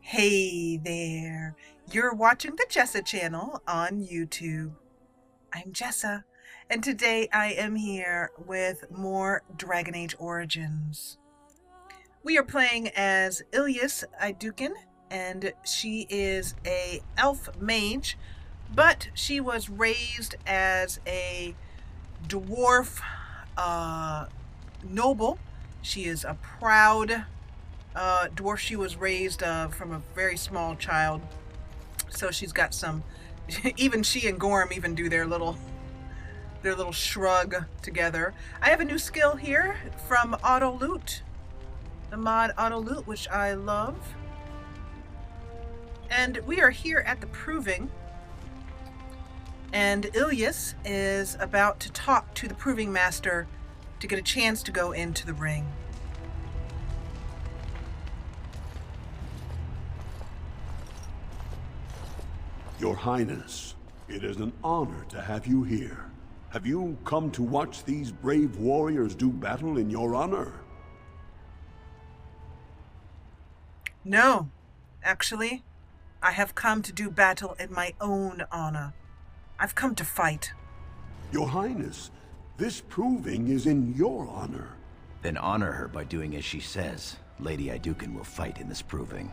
Hey there, you're watching the Jessa Channel on YouTube. I'm Jessa, and today I am here with more Dragon Age Origins. We are playing as Ilyis, Duncan, and she is a Elf Mage, but she was raised as a Dwarf noble. She is a proud Dwarf. She was raised from a very small child, so she's got some. Even she and Gorm even do their little shrug together. I have a new skill here from Auto Loot, the mod Auto Loot, which I love. And we are here at the Proving, and Ilyis is about to talk to the Proving Master to get a chance to go into the ring. Your Highness, it is an honor to have you here. Have you come to watch these brave warriors do battle in your honor? No, actually, I have come to do battle in my own honor. I've come to fight. Your Highness, this proving is in your honor. Then honor her by doing as she says. Lady Duncan will fight in this proving.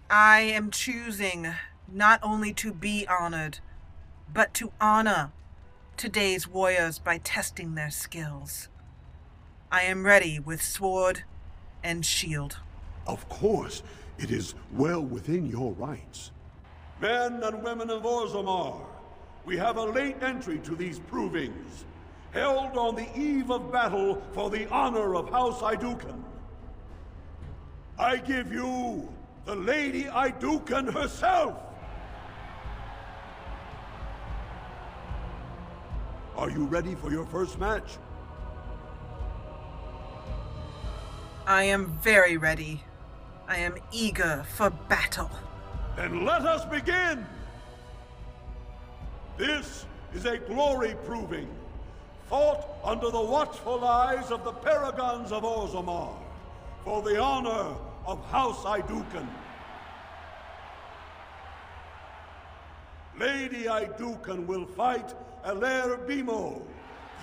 I am choosing not only to be honored, but to honor today's warriors by testing their skills. I am ready with sword and shield. Of course, it is well within your rights. Men and women of Orzammar, we have a late entry to these provings, held on the eve of battle for the honor of House Duncan. I give you the Lady Duncan herself! Are you ready for your first match? I am very ready. I am eager for battle. Then let us begin! This is a glory proving, fought under the watchful eyes of the paragons of Orzammar, for the honor of House Duncan. Lady Duncan will fight Elf Mage,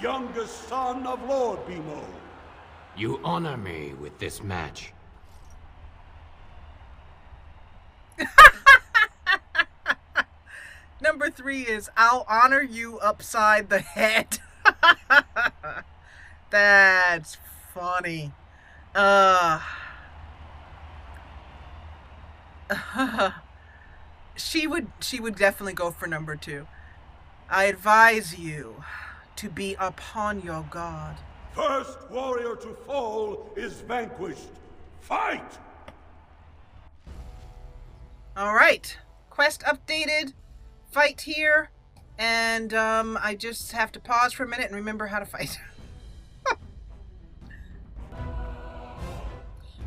youngest son of Lord Mage. You honor me with this match. Number 3 is I'll honor you upside the head. That's funny. She would definitely go for number 2. I advise you to be upon your guard. First warrior to fall is vanquished. Fight! All right. Quest updated. Fight here. And I just have to pause for a minute and remember how to fight.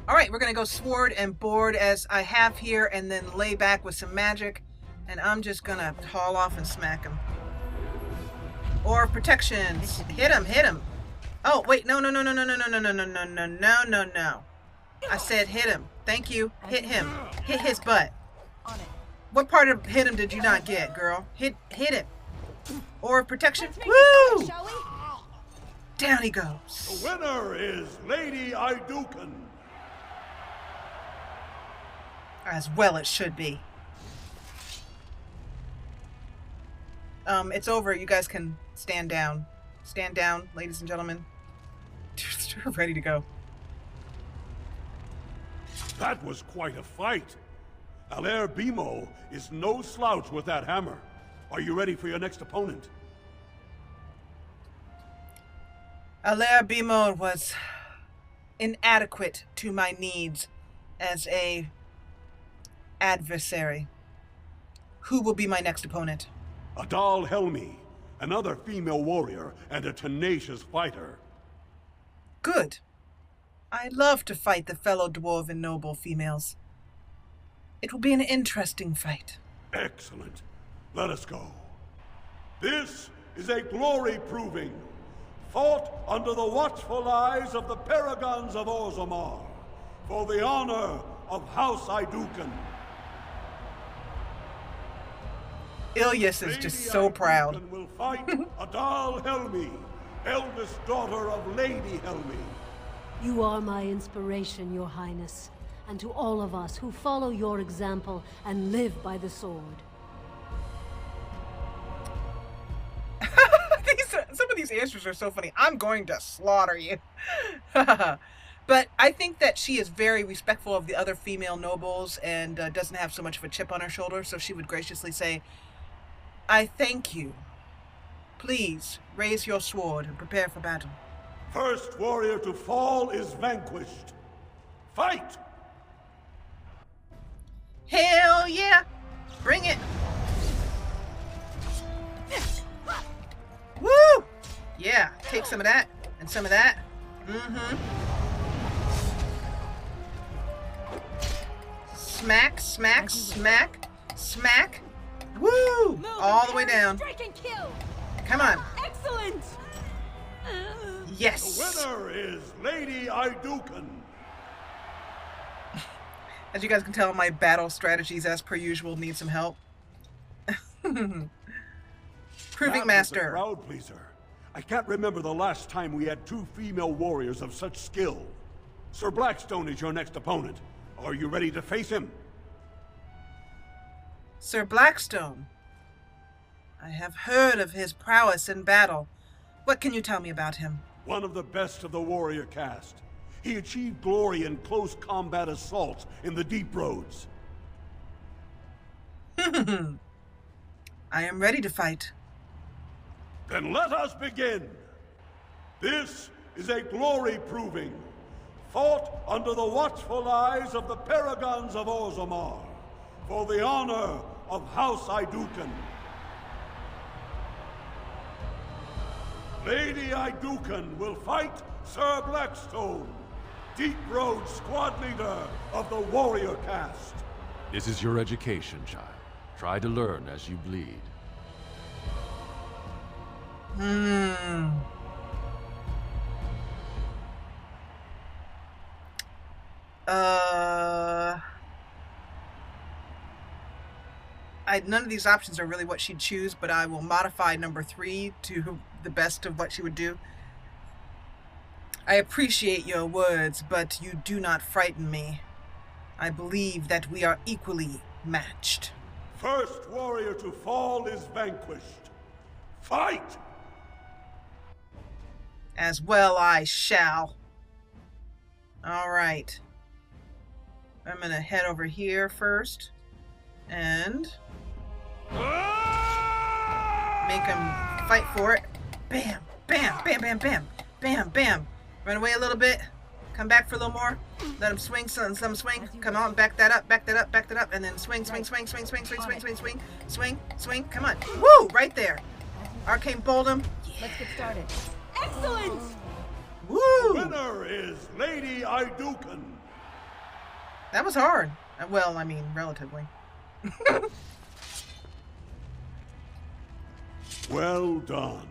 All right, we're going to go sword and board as I have here, and then lay back with some magic. And I'm just going to haul off and smack him. Or protections. Hit him, hit him. Oh, wait, no. I said hit him. Thank you. Hit him. Hit his butt. What part of hit him did you not get, girl? Hit him. Or protection. Woo! Down he goes. The winner is Lady Duncan. As well it should be. It's over. You guys can stand down. Stand down, ladies and gentlemen. Ready to go. That was quite a fight. Elf Mage is no slouch with that hammer. Are you ready for your next opponent? Elf Mage was inadequate to my needs as a adversary. Who will be my next opponent? Adal Helmi, another female warrior and a tenacious fighter. Good. I love to fight the fellow dwarven noble females. It will be an interesting fight. Excellent. Let us go. This is a glory proving, fought under the watchful eyes of the paragons of Orzammar, for the honor of House Iduken. Ilyis is just so proud. Duncan will fight Adal Helmi, eldest daughter of Lady Helmi. You are my inspiration, Your Highness, and to all of us who follow your example and live by the sword. Some of these answers are so funny. I'm going to slaughter you. But I think that she is very respectful of the other female nobles and doesn't have so much of a chip on her shoulder, so she would graciously say, I thank you. Please, raise your sword and prepare for battle. First warrior to fall is vanquished. Fight! Hell yeah! Bring it! Woo! Yeah, take some of that and some of that. Mm-hmm. Smack, smack, smack, smack. Woo! All the way down. Come on. Excellent! Yes! The winner is Lady Iduken. As you guys can tell, my battle strategies, as per usual, need some help. Proving Master. Crowd pleaser. I can't remember the last time we had two female warriors of such skill. Sir Blackstone is your next opponent. Are you ready to face him? Sir Blackstone. I have heard of his prowess in battle. What can you tell me about him? One of the best of the warrior caste. He achieved glory in close combat assaults in the deep roads. I am ready to fight. Then let us begin. This is a glory proving, fought under the watchful eyes of the paragons of Orzammar, for the honor of House Iduken. Lady Iduken will fight Sir Blackstone, Deep Road squad leader of the warrior caste. This is your education, child. Try to learn as you bleed. None of these options are really what she'd choose, but I will modify number 3 to the best of what she would do. I appreciate your words, but you do not frighten me. I believe that we are equally matched. First warrior to fall is vanquished. Fight! As well I shall. All right. I'm going to head over here first and make him fight for it. Bam, bam, bam, bam, bam, bam, bam. Run away a little bit. Come back for a little more. Let him swing, some swing. Come on, back that up, back that up, back that up, and then swing, swing, swing, swing, swing, swing, swing, swing, swing, swing, swing. Come on. Woo! Right there. Arcane bolt him. Let's get started. Excellent! Woo! Winner is Lady Iduken. That was hard. Well, I mean, relatively. Well done.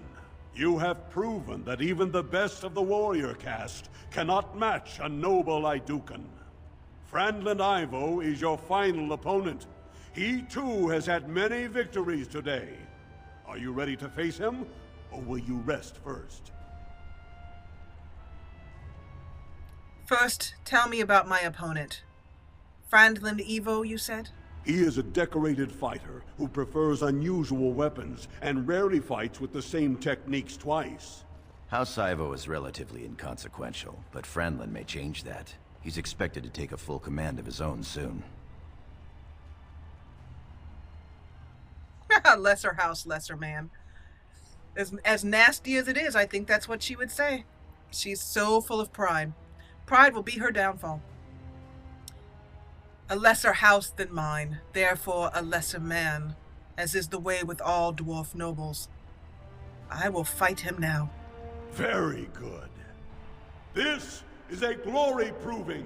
You have proven that even the best of the warrior caste cannot match a noble Iduken. Frandland Ivo is your final opponent. He too has had many victories today. Are you ready to face him, or will you rest first? First, tell me about my opponent. Frandland Ivo, you said? He is a decorated fighter who prefers unusual weapons and rarely fights with the same techniques twice. House Ivo is relatively inconsequential, but Frandland may change that. He's expected to take a full command of his own soon. Lesser house, lesser man. As nasty as it is, I think that's what she would say. She's so full of pride. Pride will be her downfall. A lesser house than mine, therefore a lesser man, as is the way with all dwarf nobles. I will fight him now. Very good. This is a glory proving,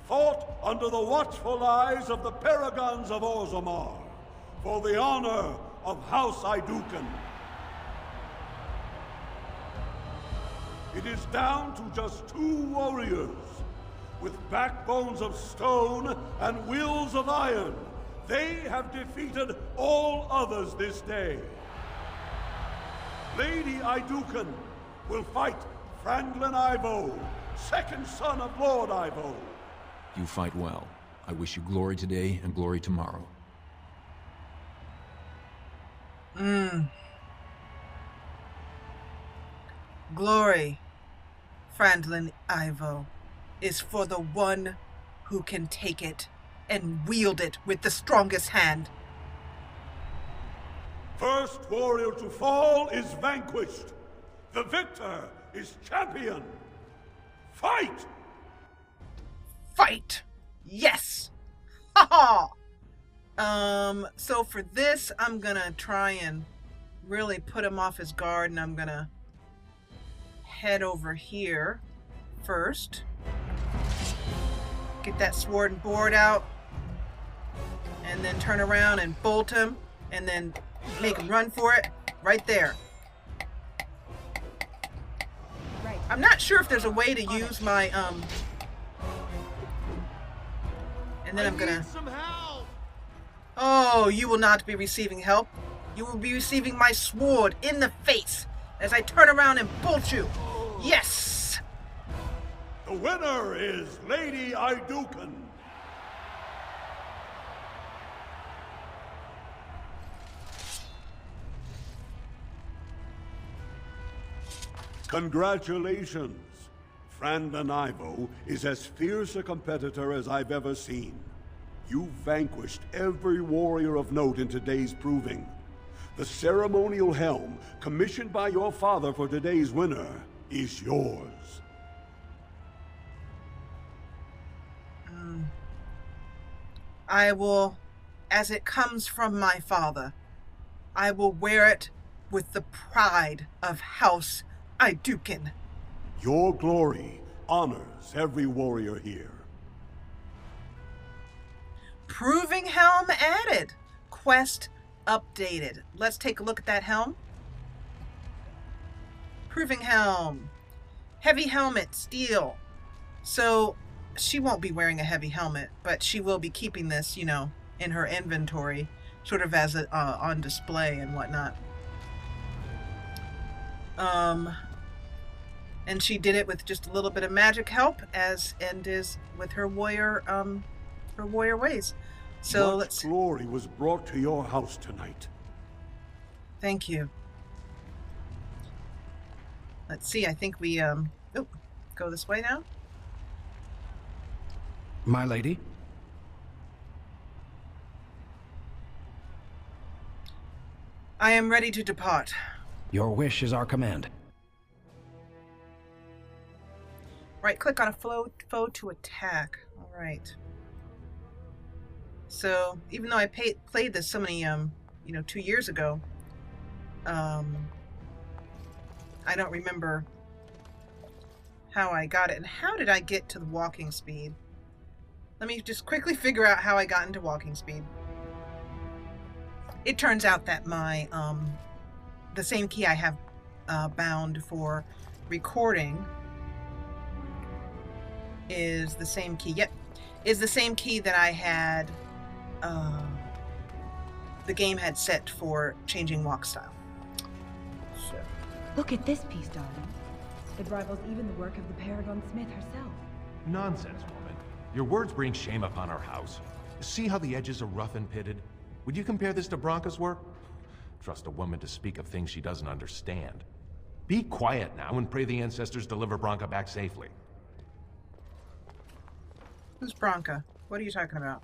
fought under the watchful eyes of the paragons of Orzammar, for the honor of House Iduken. it is down to just 2 warriors. With backbones of stone and wills of iron, they have defeated all others this day. Lady Iduken will fight Franklin Ivo, second son of Lord Ivo. You fight well. I wish you glory today and glory tomorrow. Glory, Franklin Ivo, is for the one who can take it and wield it with the strongest hand. First warrior to fall is vanquished. The victor is champion. Fight! Fight! Yes! Ha ha! So for this, I'm gonna try and really put him off his guard, and I'm gonna head over here first. Get that sword and board out, and then turn around and bolt him, and then make him run for it right there. Right. I'm not sure if there's a way to use my and then I'm gonna. Some help! Oh, you will not be receiving help. You will be receiving my sword in the face as I turn around and bolt you. Yes! The winner is Lady Iduken. Congratulations. Franklin Ivo is as fierce a competitor as I've ever seen. You vanquished every warrior of note in today's proving. The ceremonial helm, commissioned by your father for today's winner, is yours. I will, as it comes from my father, I will wear it with the pride of House Iduken. Your glory honors every warrior here. Proving helm added. Quest updated. Let's take a look at that helm. Proving helm. Heavy helmet, steel. So she won't be wearing a heavy helmet, but she will be keeping this, you know, in her inventory, sort of as a, on display and whatnot. And she did it with just a little bit of magic help, as and is with her warrior ways. So Much glory was brought to your house tonight. Thank you. Let's see. I think we go this way now. My lady? I am ready to depart. Your wish is our command. Right click on a foe to attack. All right. So even though I played this so many 2 years ago, I don't remember how I got it. And how did I get to the walking speed? Let me just quickly figure out how I got into walking speed. It turns out that my the same key I have bound for recording is the same key. Yep, is the same key that I had. The game had set for changing walk style. So. Look at this piece, darling. It rivals even the work of the Paragon Smith herself. Nonsense, woman. Your words bring shame upon our house. See how the edges are rough and pitted? Would you compare this to Branca's work? Trust a woman to speak of things she doesn't understand. Be quiet now and pray the ancestors deliver Branca back safely. Who's Branca? What are you talking about?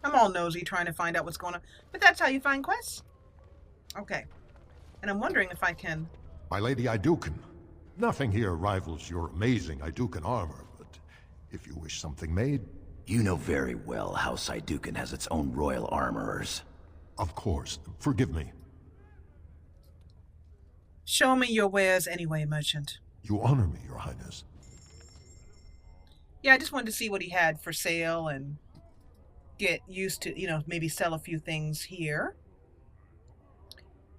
I'm all nosy trying to find out what's going on. But that's how you find quests? Okay. And I'm wondering if I can... My Lady Iduken, nothing here rivals your amazing Iduken armor, but if you wish something made... You know very well House Iduken has its own royal armorers. Of course. Forgive me. Show me your wares anyway, merchant. You honor me, Your Highness. Yeah, I just wanted to see what he had for sale and get used to, maybe sell a few things here.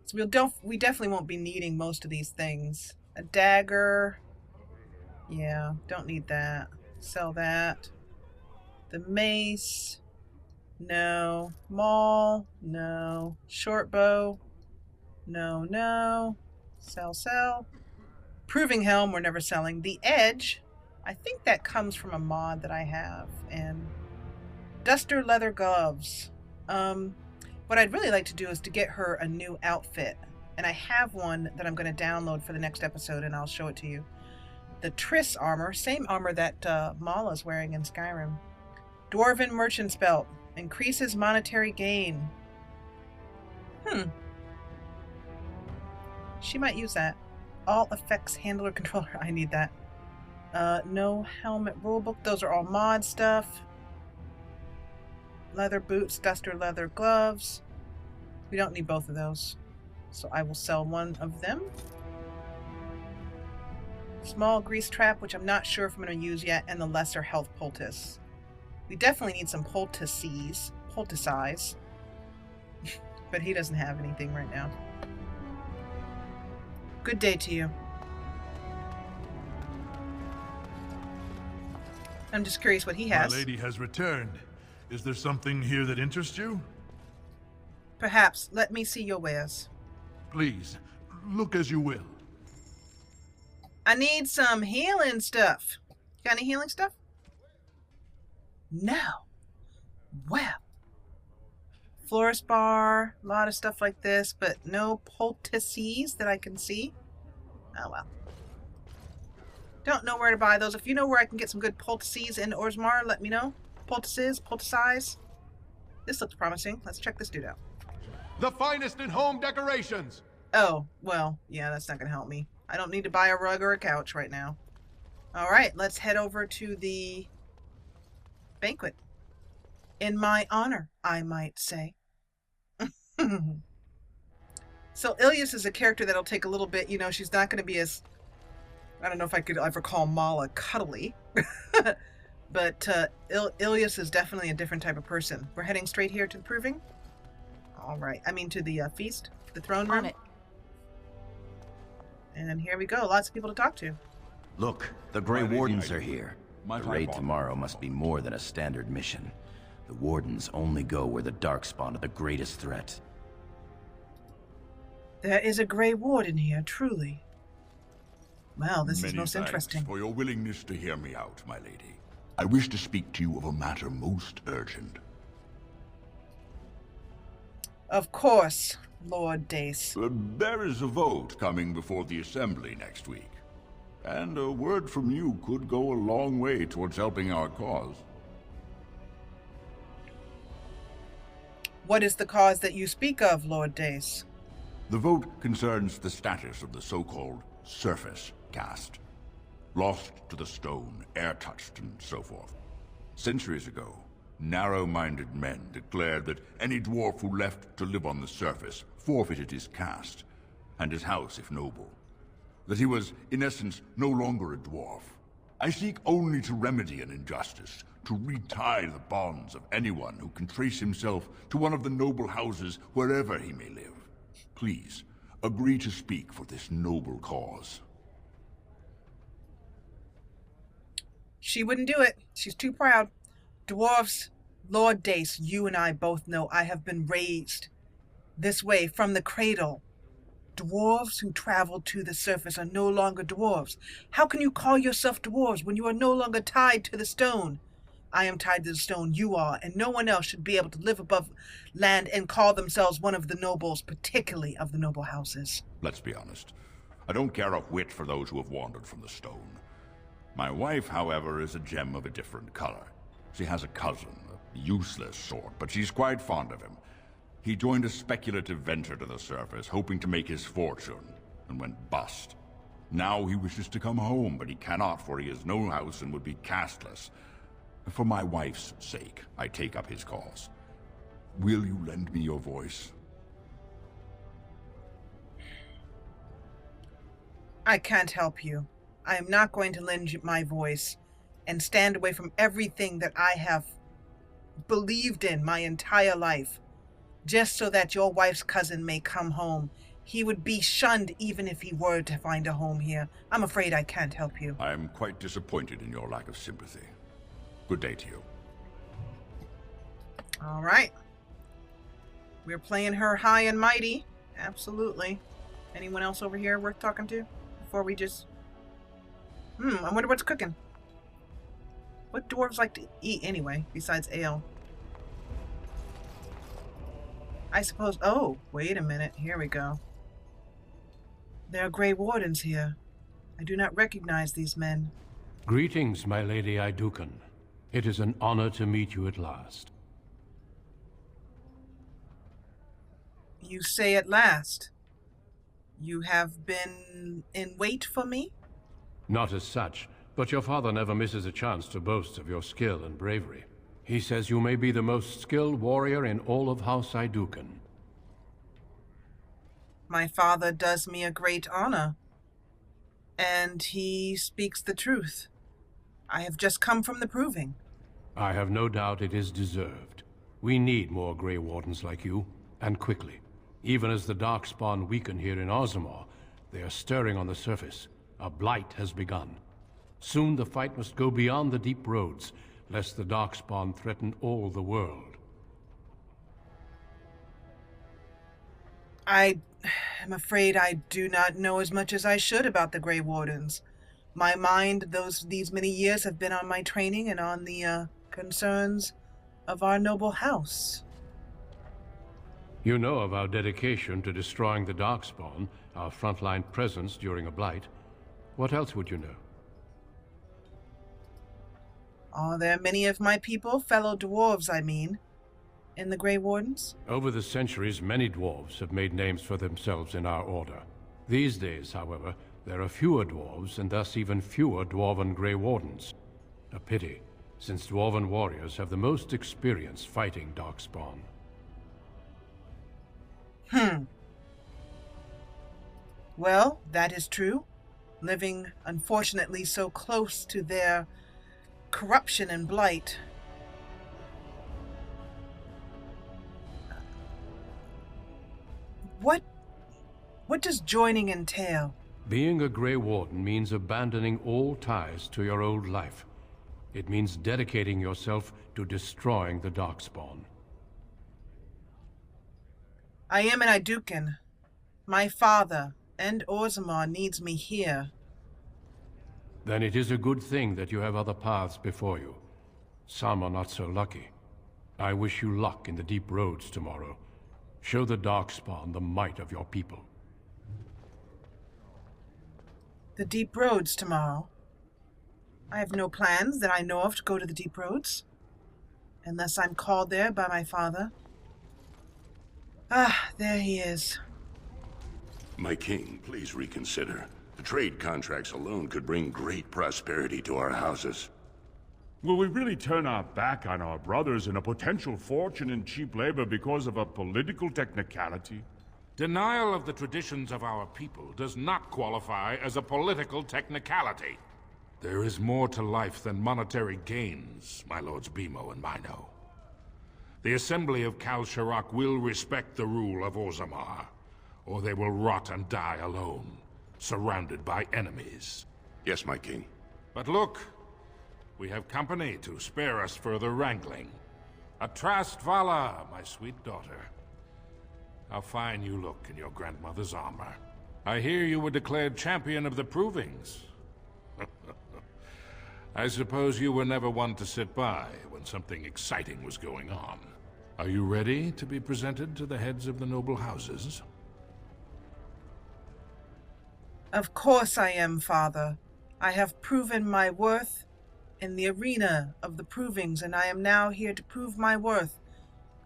So we definitely won't be needing most of these things A dagger. Yeah, don't need that. Sell that. The mace. No. Maul. No. Short bow. No, no. Sell, sell. Proving helm, we're never selling. The edge, I think that comes from a mod that I have. And duster leather gloves. What I'd really like to do is to get her a new outfit. And I have one that I'm going to download for the next episode, and I'll show it to you. The Triss armor, same armor that Mala's wearing in Skyrim. Dwarven merchant's belt. Increases monetary gain. She might use that. All effects handler controller. I need that. No helmet rulebook. Those are all mod stuff. Leather boots, duster leather gloves. We don't need both of those. So I will sell one of them. Small grease trap, which I'm not sure if I'm going to use yet, and the lesser health poultice. We definitely need some poultices. Poulticize. But he doesn't have anything right now. Good day to you. I'm just curious what he has. My lady has returned. Is there something here that interests you? Perhaps. Let me see your wares. Please, look as you will. I need some healing stuff. Got any healing stuff? No. Well. Florist bar, a lot of stuff like this, but no poultices that I can see. Oh well. Don't know where to buy those. If you know where I can get some good poultices in Orzammar, let me know. Poultices, poulticize. This looks promising. Let's check this dude out. The finest in home decorations! Oh, well, yeah, that's not going to help me. I don't need to buy a rug or a couch right now. Alright, let's head over to the banquet. In my honor, I might say. So Ilyis is a character that'll take a little bit, you know, she's not going to be as, I don't know if I could ever call Mala cuddly, but Ilyis is definitely a different type of person. We're heading straight here to the proving? Alright, I mean to the feast, the throne room. On it. And here we go, lots of people to talk to. Look, the Grey Wardens are here. The raid tomorrow must be more than a standard mission. The Wardens only go where the darkspawn are the greatest threat. There is a Grey Warden here, truly. Well, this is most interesting. For your willingness to hear me out, my lady. I wish to speak to you of a matter most urgent. Of course, Lord Dace. There is a vote coming before the Assembly next week. And a word from you could go a long way towards helping our cause. What is the cause that you speak of, Lord Dace? The vote concerns the status of the so-called surface caste. Lost to the stone, air-touched, and so forth. Centuries ago, narrow-minded men declared that any dwarf who left to live on the surface forfeited his caste, and his house if noble. That he was, in essence, no longer a dwarf. I seek only to remedy an injustice, to retie the bonds of anyone who can trace himself to one of the noble houses wherever he may live. Please, agree to speak for this noble cause. She wouldn't do it. She's too proud. Dwarves, Lord Dace, you and I both know I have been raised this way from the cradle. Dwarves who travel to the surface are no longer dwarves. How can you call yourself dwarves when you are no longer tied to the stone? I am tied to the stone, you are, and no one else should be able to live above land and call themselves one of the nobles, particularly of the noble houses. Let's be honest. I don't care a whit for those who have wandered from the stone. My wife, however, is a gem of a different color. She has a cousin, a useless sort, but she's quite fond of him. He joined a speculative venture to the surface, hoping to make his fortune, and went bust. Now he wishes to come home, but he cannot, for he has no house and would be casteless. For my wife's sake, I take up his cause. Will you lend me your voice? I can't help you. I am not going to lend you my voice and stand away from everything that I have believed in my entire life, just so that your wife's cousin may come home He would be shunned even if he were to find a home here. I'm afraid I can't help you. I am quite disappointed in your lack of sympathy. Good day to you. All right. We're playing her high and mighty. Absolutely. Anyone else over here worth talking to? Before we just... I wonder what's cooking. What dwarves like to eat anyway, besides ale? I suppose... Oh, wait a minute. Here we go. There are Grey Wardens here. I do not recognize these men. Greetings, my lady Duncan. It is an honor to meet you at last. You say at last. You have been in wait for me? Not as such, but your father never misses a chance to boast of your skill and bravery. He says you may be the most skilled warrior in all of House Duncan. My father does me a great honor. And he speaks the truth. I have just come from the proving. I have no doubt it is deserved. We need more Grey Wardens like you, and quickly. Even as the darkspawn weaken here in Orzammar, they are stirring on the surface. A blight has begun. Soon the fight must go beyond the deep roads, lest the darkspawn threaten all the world. I am afraid I do not know as much as I should about the Grey Wardens. My mind, these many years, have been on my training and on the concerns of our noble house. You know of our dedication to destroying the darkspawn, our frontline presence during a blight. What else would you know? Are there many of my people, fellow dwarves I mean, in the Grey Wardens? Over the centuries, many dwarves have made names for themselves in our order. These days, however, there are fewer dwarves and thus even fewer dwarven Grey Wardens. A pity, since dwarven warriors have the most experience fighting darkspawn. Well, that is true. Living, unfortunately, so close to their corruption and blight. What does joining entail? Being a Grey Warden means abandoning all ties to your old life. It means dedicating yourself to destroying the darkspawn. I am an Duncan. My father and Orzammar needs me here. Then it is a good thing that you have other paths before you. Some are not so lucky. I wish you luck in the deep roads tomorrow. Show the darkspawn the might of your people. The deep roads tomorrow? I have no plans that I know of to go to the deep roads. Unless I'm called there by my father. Ah, there he is. My king, please reconsider. The trade contracts alone could bring great prosperity to our houses. Will we really turn our back on our brothers and a potential fortune in cheap labor because of a political technicality? Denial of the traditions of our people does not qualify as a political technicality. There is more to life than monetary gains, my lords Bimo and Mino. The Assembly of Kal Sharok will respect the rule of Orzammar, or they will rot and die alone, surrounded by enemies. Yes, my king. But look, we have company to spare us further wrangling. Atrast Vala, my sweet daughter. How fine you look in your grandmother's armor. I hear you were declared champion of the provings. I suppose you were never one to sit by when something exciting was going on. Are you ready to be presented to the heads of the noble houses? Of course I am, Father. I have proven my worth in the arena of the provings, and I am now here to prove my worth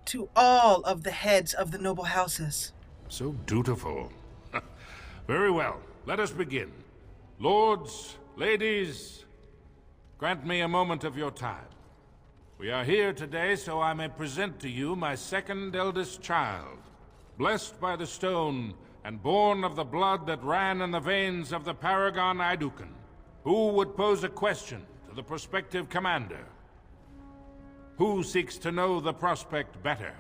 to all of the heads of the noble houses. So dutiful. Very well, let us begin. Lords, ladies, grant me a moment of your time. We are here today so I may present to you my second eldest child, blessed by the stone and born of the blood that ran in the veins of the Paragon Duncan. Who would pose a question to the prospective commander? Who seeks to know the prospect better?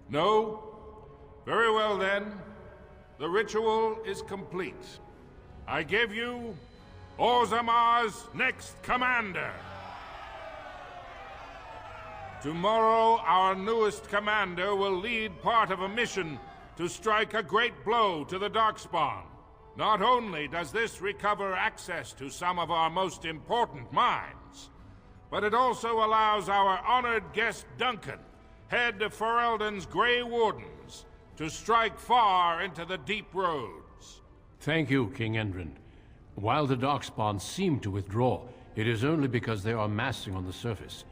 No? Very well then. the ritual is complete. I give you Orzammar's next commander. Tomorrow, our newest commander will lead part of a mission to strike a great blow to the darkspawn. Not only does this recover access to some of our most important mines, but it also allows our honored guest Duncan, head of Ferelden's Grey Wardens, to strike far into the deep roads. Thank you, King Endrin. While the darkspawn seem to withdraw, it is only because they are massing on the surface.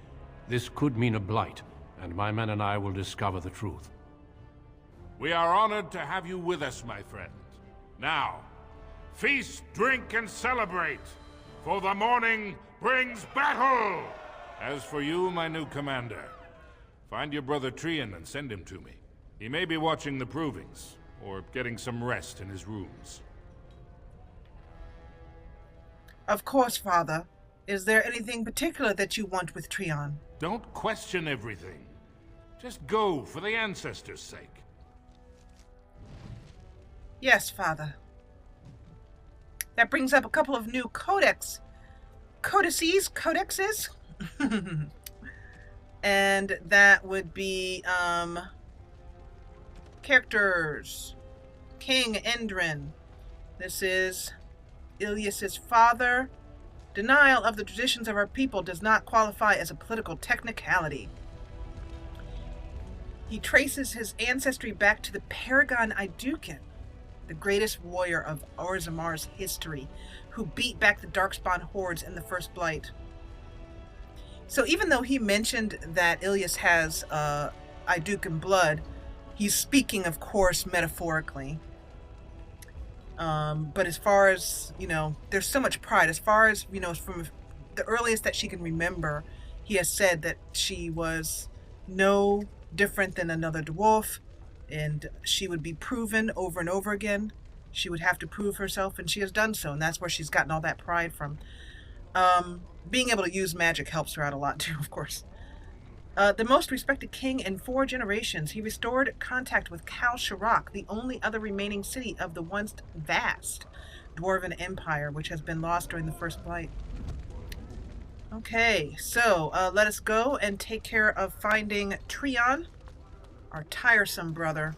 This could mean a blight, and my men and I will discover the truth. We are honored to have you with us, my friend. Now, feast, drink, and celebrate, for the morning brings battle! As for you, my new commander, find your brother Trian and send him to me. He may be watching the provings, or getting some rest in his rooms. Of course, Father. Is there anything particular that you want with Trian? Don't question everything. Just go for the ancestors' sake. Yes, Father. That brings up a couple of new codexes. And that would be, characters. King Endrin. This is Ilyis' father. Denial of the traditions of our people does not qualify as a political technicality. He traces his ancestry back to the Paragon Iduken, the greatest warrior of Orzammar's history, who beat back the darkspawn hordes in the First Blight. So even though he mentioned that Ilyis has Iduken blood, he's speaking, of course, metaphorically. But as far as, there's so much pride. As far as, from the earliest that she can remember, he has said that she was no different than another dwarf, and she would be proven over and over again. She would have to prove herself, and she has done so, and that's where she's gotten all that pride from. Being able to use magic helps her out a lot, too, of course. The most respected king in 4 generations, he restored contact with Kal Shirak, the only other remaining city of the once vast Dwarven Empire, which has been lost during the First Blight. Okay, so let us go and take care of finding Trian, our tiresome brother.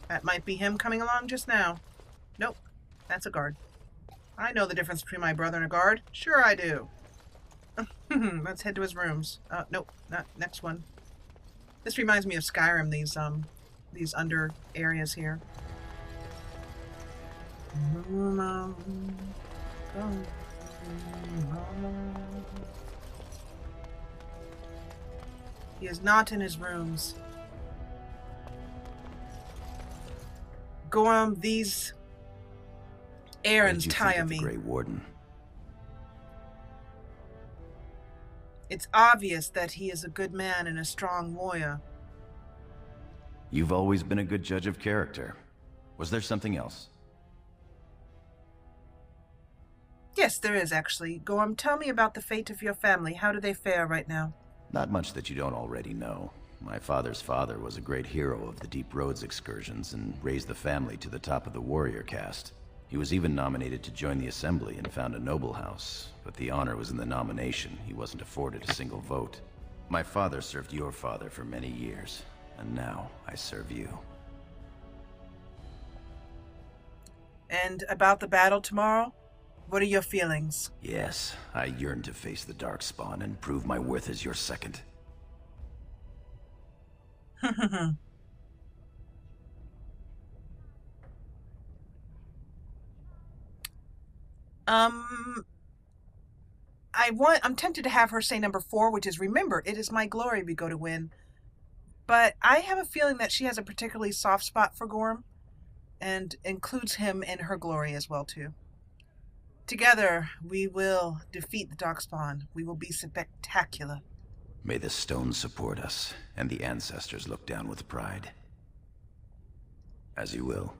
That might be him coming along just now. Nope, that's a guard. I know the difference between my brother and a guard. Sure I do. Let's head to his rooms. Nope, not next one. This reminds me of Skyrim, these under areas here. He is not in his rooms. Gorham, these errands tire me. Grey Warden? It's obvious that he is a good man and a strong warrior. You've always been a good judge of character. Was there something else? Yes, there is, actually. Gorham, tell me about the fate of your family. How do they fare right now? Not much that you don't already know. My father's father was a great hero of the Deep Roads excursions and raised the family to the top of the warrior caste. He was even nominated to join the assembly and found a noble house, but the honor was in the nomination. He wasn't afforded a single vote. My father served your father for many years, and now I serve you. And about the battle tomorrow? What are your feelings? Yes, I yearn to face the darkspawn and prove my worth as your second. I'm tempted to have her say number 4, which is remember, it is my glory we go to win. But I have a feeling that she has a particularly soft spot for Gorham and includes him in her glory as well, too. Together, we will defeat the darkspawn. We will be spectacular. May the stones support us, and the ancestors look down with pride. As you will.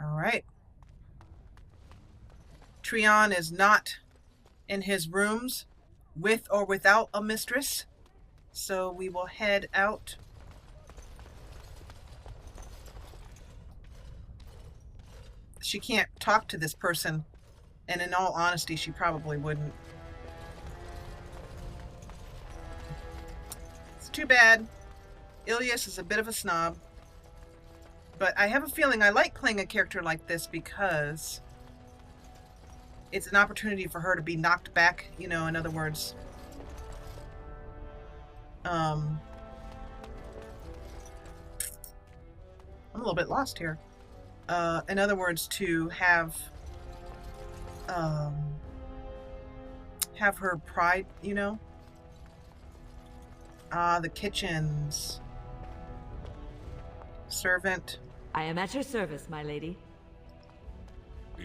All right. Trian is not in his rooms, with or without a mistress. So we will head out. She can't talk to this person, and in all honesty, she probably wouldn't. It's too bad. Ilyis is a bit of a snob. But I have a feeling I like playing a character like this because it's an opportunity for her to be knocked back, you know, in other words. I'm a little bit lost here. In other words, to have her pride, you know. The kitchens. Servant. I am at your service, my lady.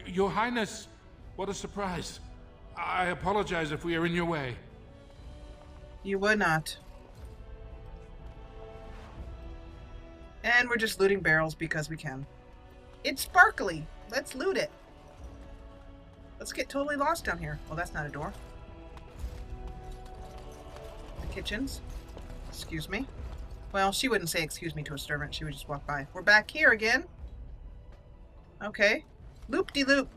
Your Highness, what a surprise. I apologize if we are in your way. You would not. And we're just looting barrels because we can. It's sparkly. Let's loot it. Let's get totally lost down here. Well, that's not a door. The kitchens. Excuse me. Well, she wouldn't say excuse me to a servant. She would just walk by. We're back here again. Okay. Loop-de-loop.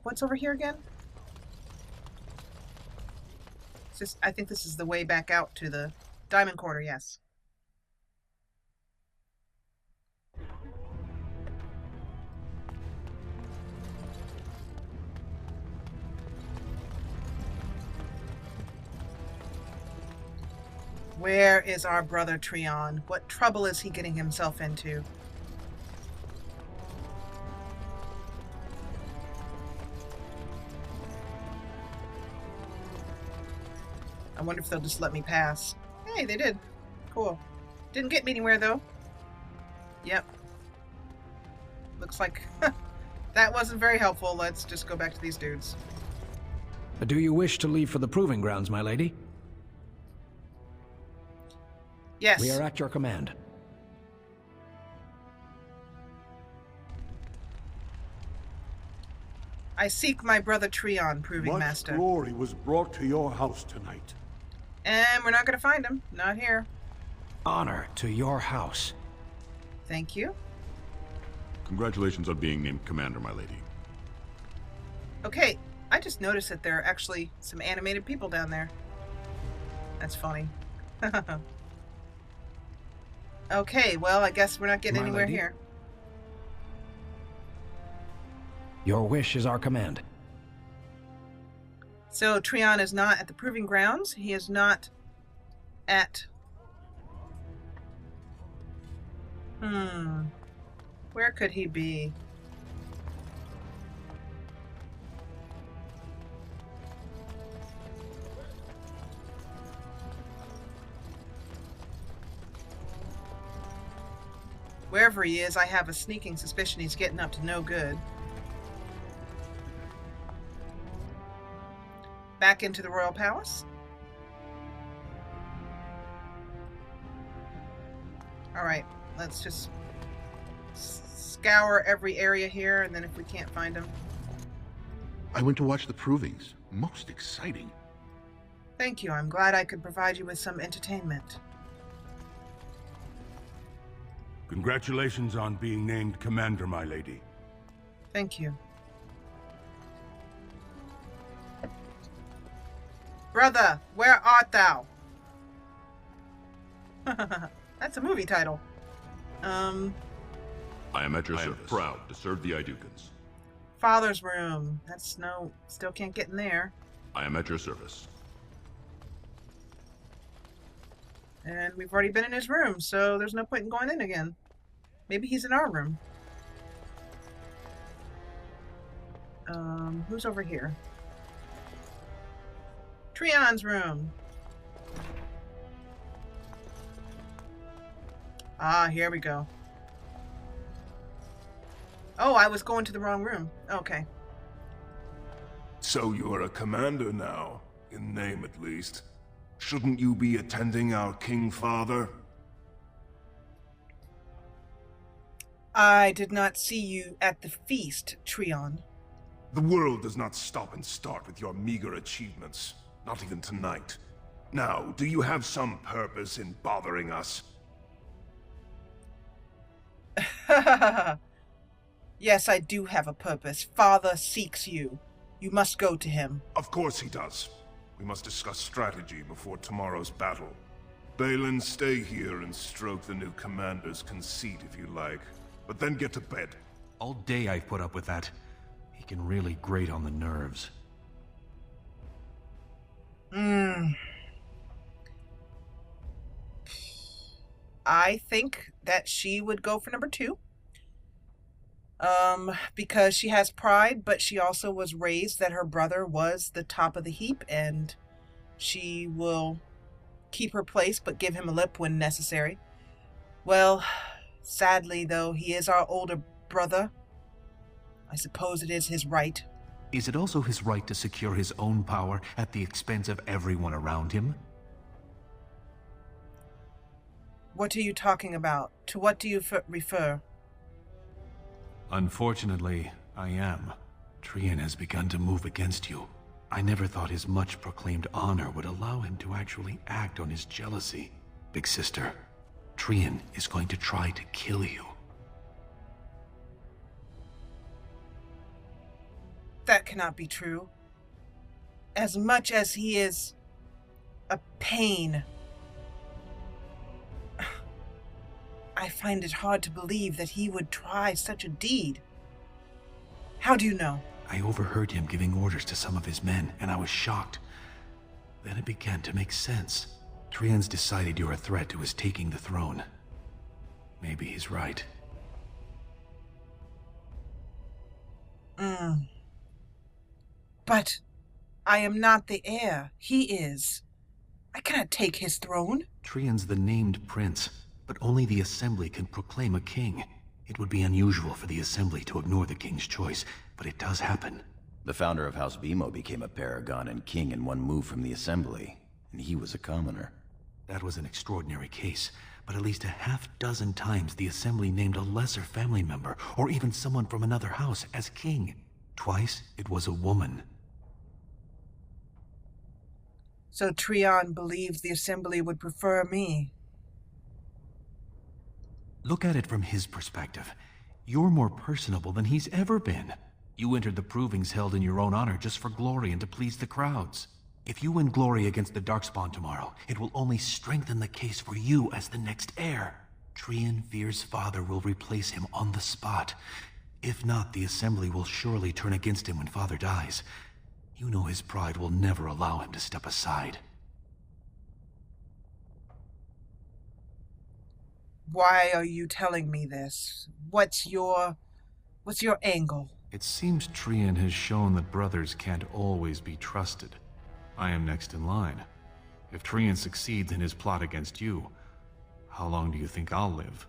What's over here again? It's just, I think this is the way back out to the Diamond Quarter, yes. Where is our brother Treon? What trouble is he getting himself into? I wonder if they'll just let me pass. Hey, they did. Cool. Didn't get me anywhere, though. Yep. Looks like that wasn't very helpful. Let's just go back to these dudes. Do you wish to leave for the proving grounds, my lady? Yes. We are at your command. I seek my brother Treon, Proving Master. Much glory was brought to your house tonight. And we're not going to find him. Not here. Honor to your house. Thank you. Congratulations on being named Commander, my lady. Okay, I just noticed that there are actually some animated people down there. That's funny. Okay, well, I guess we're not getting My anywhere lady? here. Your wish is our command. So Treon is not at the Proving Grounds. He is not at... Where could he be? Wherever he is, I have a sneaking suspicion he's getting up to no good. Back into the Royal Palace. Alright, let's just scour every area here, and then if we can't find him... I went to watch the provings. Most exciting. Thank you, I'm glad I could provide you with some entertainment. Congratulations on being named Commander, my lady. Thank you. Brother, where art thou? That's a movie title. I am at your service. Proud to serve the Idukans. Father's room. That's no... Still can't get in there. I am at your service. And we've already been in his room, so there's no point in going in again. Maybe he's in our room. Who's over here? Treon's room. Ah, here we go. Oh, I was going to the wrong room. Okay. So you're a commander now, in name at least. Shouldn't you be attending our King Father? I did not see you at the feast, Treon. The world does not stop and start with your meager achievements. Not even tonight. Now, do you have some purpose in bothering us? Yes, I do have a purpose. Father seeks you. You must go to him. Of course he does. We must discuss strategy before tomorrow's battle. Balin, stay here and stroke the new commander's conceit if you like. But then get to bed. All day I've put up with that. He can really grate on the nerves. I think that she would go for number 2. Because she has pride, but she also was raised that her brother was the top of the heap, and she will keep her place but give him a lip when necessary. Well, sadly though, he is our older brother. I suppose it is his right. Is it also his right to secure his own power at the expense of everyone around him? What are you talking about? To what do you refer? Unfortunately, I am. Trian has begun to move against you. I never thought his much-proclaimed honor would allow him to actually act on his jealousy. Big sister, Trian is going to try to kill you. That cannot be true. As much as he is a pain, I find it hard to believe that he would try such a deed. How do you know? I overheard him giving orders to some of his men, and I was shocked. Then it began to make sense. Trian's decided you're a threat to his taking the throne. Maybe he's right. But I am not the heir. He is. I cannot take his throne. Trian's the named prince, but only the Assembly can proclaim a king. It would be unusual for the Assembly to ignore the king's choice, but it does happen. The founder of House Vimo became a paragon and king in one move from the Assembly, and he was a commoner. That was an extraordinary case, but at least a half-dozen times the Assembly named a lesser family member, or even someone from another house, as king. Twice, it was a woman. So Trian believes the Assembly would prefer me. Look at it from his perspective. You're more personable than he's ever been. You entered the provings held in your own honor just for glory and to please the crowds. If you win glory against the darkspawn tomorrow, it will only strengthen the case for you as the next heir. Trian fears father will replace him on the spot. If not, the Assembly will surely turn against him when father dies. You know his pride will never allow him to step aside. Why are you telling me this? What's your angle? It seems Trian has shown that brothers can't always be trusted. I am next in line. If Trian succeeds in his plot against you, how long do you think I'll live?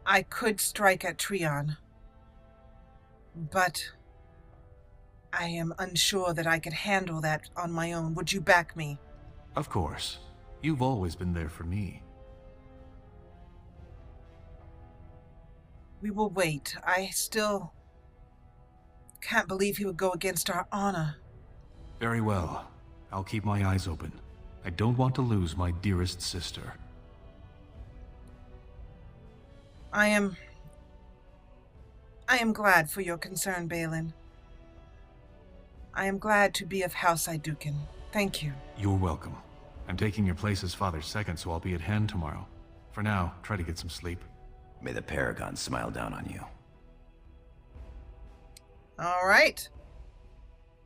I could strike at Trian, but I am unsure that I could handle that on my own. Would you back me? Of course. You've always been there for me. We will wait. I still can't believe he would go against our honor. Very well. I'll keep my eyes open. I don't want to lose my dearest sister. I am glad for your concern, Balin. I am glad to be of House Duncan. Thank you. You're welcome. I'm taking your place as father's second, so I'll be at hand tomorrow. For now, try to get some sleep. May the Paragon smile down on you. All right.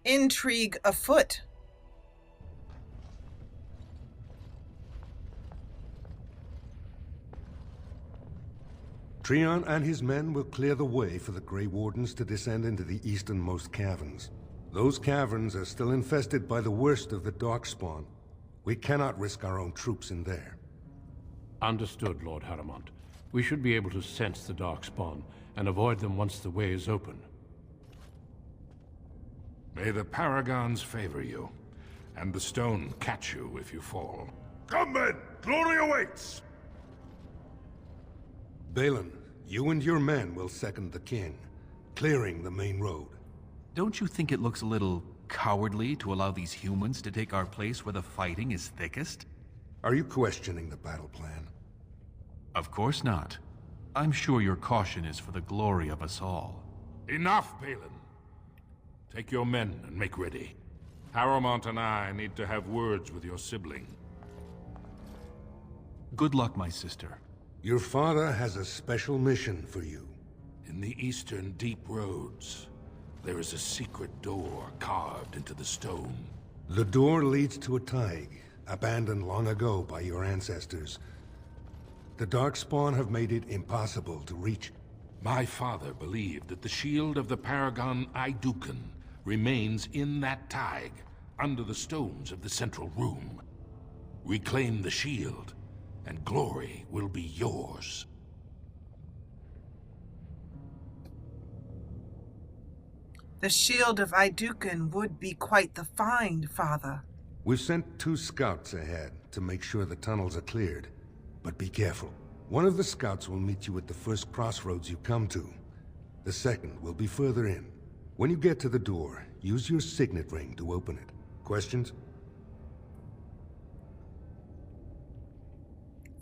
Intrigue afoot. Trian and his men will clear the way for the Grey Wardens to descend into the easternmost caverns. Those caverns are still infested by the worst of the darkspawn. We cannot risk our own troops in there. Understood, Lord Haramont. We should be able to sense the darkspawn and avoid them once the way is open. May the Paragons favor you, and the stone catch you if you fall. Come then! Glory awaits! Balin, you and your men will second the king, clearing the main road. Don't you think it looks a little cowardly to allow these humans to take our place where the fighting is thickest? Are you questioning the battle plan? Of course not. I'm sure your caution is for the glory of us all. Enough, Balin. Take your men and make ready. Harrowmont and I need to have words with your sibling. Good luck, my sister. Your father has a special mission for you. In the eastern deep roads, there is a secret door carved into the stone. The door leads to a thaig, abandoned long ago by your ancestors. The darkspawn have made it impossible to reach. My father believed that the shield of the paragon Duncan remains in that thaig, under the stones of the central room. Reclaim the shield, and glory will be yours. The shield of Duncan would be quite the find, Father. We've sent 2 scouts ahead to make sure the tunnels are cleared. But be careful. One of the scouts will meet you at the first crossroads you come to. The second will be further in. When you get to the door, use your signet ring to open it. Questions?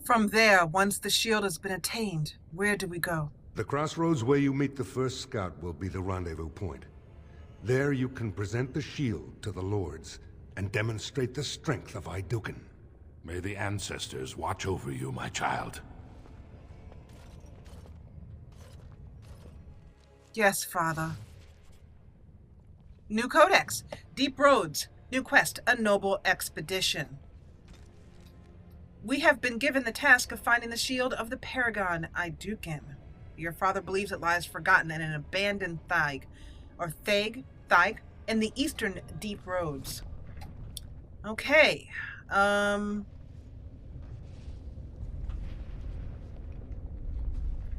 From there, once the shield has been attained, where do we go? The crossroads where you meet the first scout will be the rendezvous point. There you can present the shield to the lords and demonstrate the strength of Duncan. May the ancestors watch over you, my child. Yes, Father. New Codex. Deep Roads. New quest. A noble expedition. We have been given the task of finding the shield of the paragon Duncan. Your father believes it lies forgotten in an abandoned thaig, or thaig, in the eastern deep roads. Okay.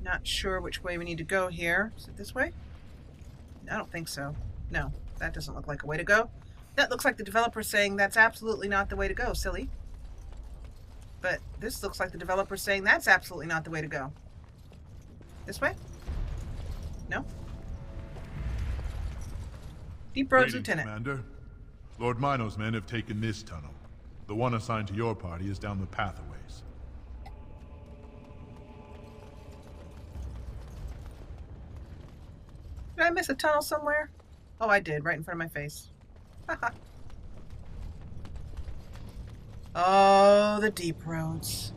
Not sure which way we need to go here. Is it this way? I don't think so. No, that doesn't look like a way to go. That looks like the developer saying that's absolutely not the way to go, silly. But this looks like the developer saying that's absolutely not the way to go. This way? No? Deep Roads, Greetings, Lieutenant. Commander. Lord Mino's men have taken this tunnel. The one assigned to your party is down the path a ways. Did I miss a tunnel somewhere? Oh, I did, right in front of my face. Haha. Oh, the deep roads.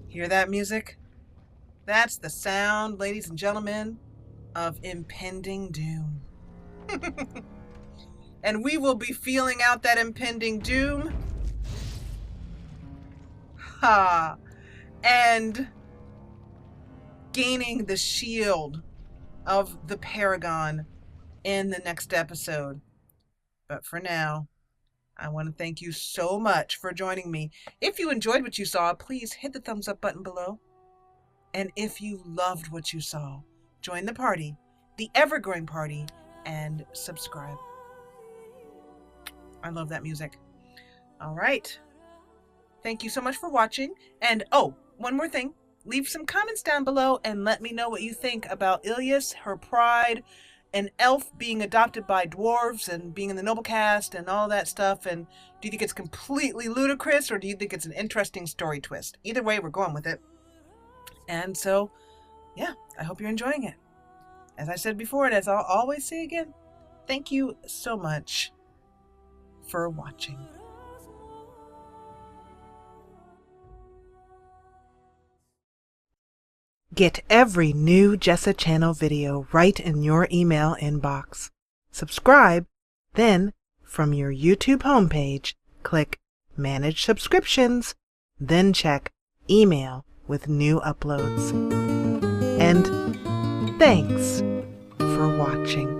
Hear that music? That's the sound, ladies and gentlemen, of impending doom. And we will be feeling out that impending doom. Ha! And gaining the shield of the paragon in the next episode. But for now, I want to thank you so much for joining me. If you enjoyed what you saw, please hit the thumbs up button below. And if you loved what you saw, join the party, the ever-growing party, and subscribe. I love that music. All right. Thank you so much for watching. And oh, one more thing. Leave some comments down below and let me know what you think about Ilyis, her pride, an elf being adopted by dwarves and being in the noble cast and all that stuff. And do you think it's completely ludicrous or do you think it's an interesting story twist? Either way, we're going with it. And so, yeah, I hope you're enjoying it. As I said before, and as I'll always say again, thank you so much for watching. Get every new Jessa Channel video right in your email inbox. Subscribe, then from your YouTube homepage, click Manage Subscriptions, then check Email with new uploads. And thanks for watching.